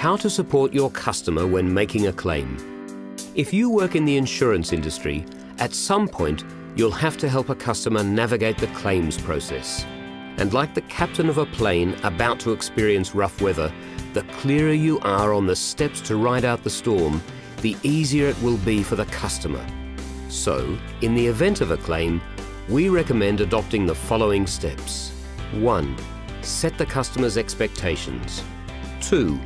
How to support your customer when making a claim. If you work in the insurance industry, at some point you'll have to help a customer navigate the claims process. And like the captain of a plane about to experience rough weather, the clearer you are on the steps to ride out the storm, the easier it will be for the customer. So, in the event of a claim, we recommend adopting the following steps. 1. Set the customer's expectations. 2.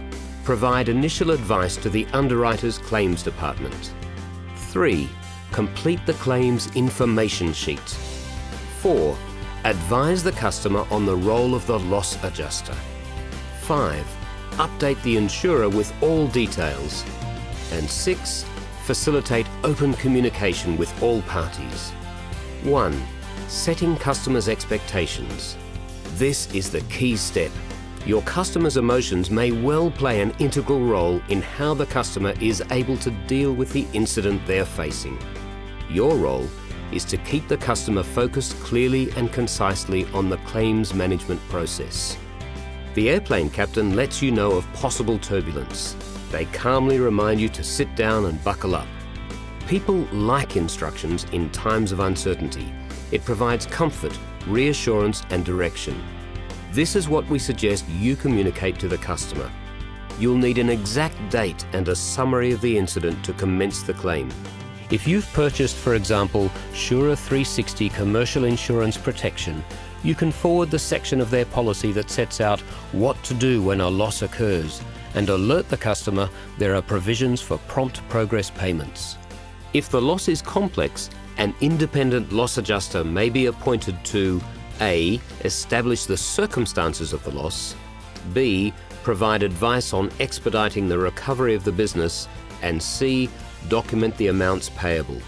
Provide initial advice to the underwriter's claims department. 3. Complete the claims information sheet. 4. Advise the customer on the role of the loss adjuster. 5. Update the insurer with all details. And 6. Facilitate open communication with all parties. 1. Setting customers' expectations. This is the key step. Your customer's emotions may well play an integral role in how the customer is able to deal with the incident they're facing. Your role is to keep the customer focused clearly and concisely on the claims management process. The airplane captain lets you know of possible turbulence. They calmly remind you to sit down and buckle up. People like instructions in times of uncertainty. It provides comfort, reassurance and direction. This is what we suggest you communicate to the customer. You'll need an exact date and a summary of the incident to commence the claim. If you've purchased, for example, SURA 360 Commercial Insurance Protection, you can forward the section of their policy that sets out what to do when a loss occurs and alert the customer there are provisions for prompt progress payments. If the loss is complex, an independent loss adjuster may be appointed to A. Establish the circumstances of the loss, B. Provide advice on expediting the recovery of the business, and C. Document the amounts payable.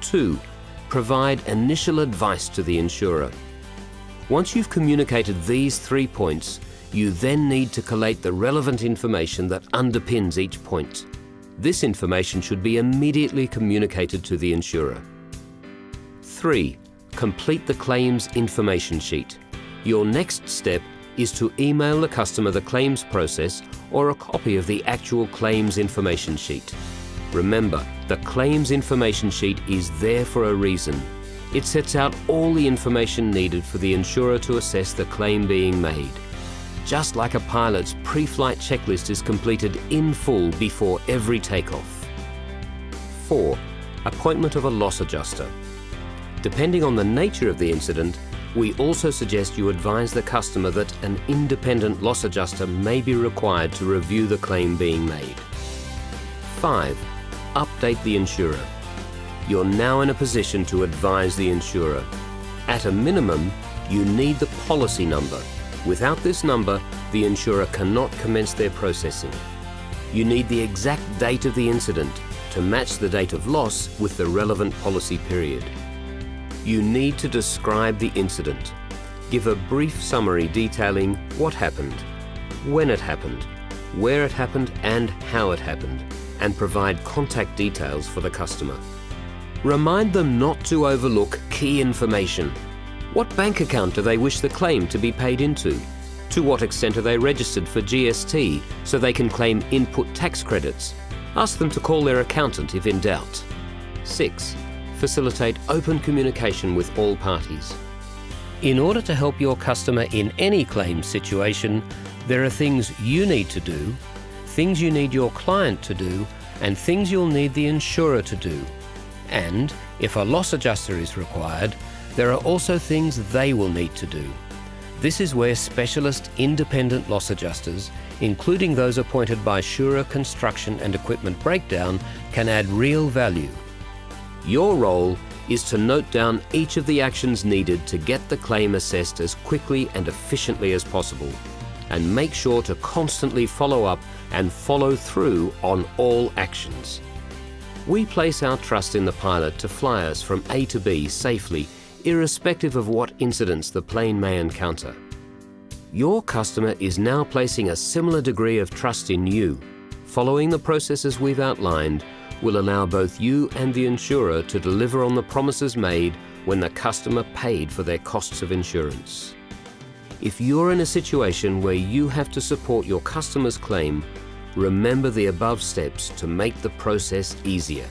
2. Provide initial advice to the insurer. Once you've communicated these 3 points, you then need to collate the relevant information that underpins each point. This information should be immediately communicated to the insurer. 3. Complete the claims information sheet. Your next step is to email the customer the claims process or a copy of the actual claims information sheet. Remember, the claims information sheet is there for a reason. It sets out all the information needed for the insurer to assess the claim being made. Just like a pilot's pre-flight checklist is completed in full before every takeoff. 4. Appointment of a loss adjuster. Depending on the nature of the incident, we also suggest you advise the customer that an independent loss adjuster may be required to review the claim being made. 5. Update the insurer. You're now in a position to advise the insurer. At a minimum, you need the policy number. Without this number, the insurer cannot commence their processing. You need the exact date of the incident to match the date of loss with the relevant policy period. You need to describe the incident. Give a brief summary detailing what happened, when it happened, where it happened and how it happened, and provide contact details for the customer. Remind them not to overlook key information. What bank account do they wish the claim to be paid into? To what extent are they registered for GST so they can claim input tax credits? Ask them to call their accountant if in doubt. 6. Facilitate open communication with all parties. In order to help your customer in any claim situation, there are things you need to do, things you need your client to do, and things you'll need the insurer to do. And if a loss adjuster is required, there are also things they will need to do. This is where specialist independent loss adjusters, including those appointed by SURA Construction and Equipment Breakdown, can add real value. Your role is to note down each of the actions needed to get the claim assessed as quickly and efficiently as possible, and make sure to constantly follow up and follow through on all actions. We place our trust in the pilot to fly us from A to B safely, irrespective of what incidents the plane may encounter. Your customer is now placing a similar degree of trust in you. Following the processes we've outlined will allow both you and the insurer to deliver on the promises made when the customer paid for their costs of insurance. If you're in a situation where you have to support your customer's claim, remember the above steps to make the process easier.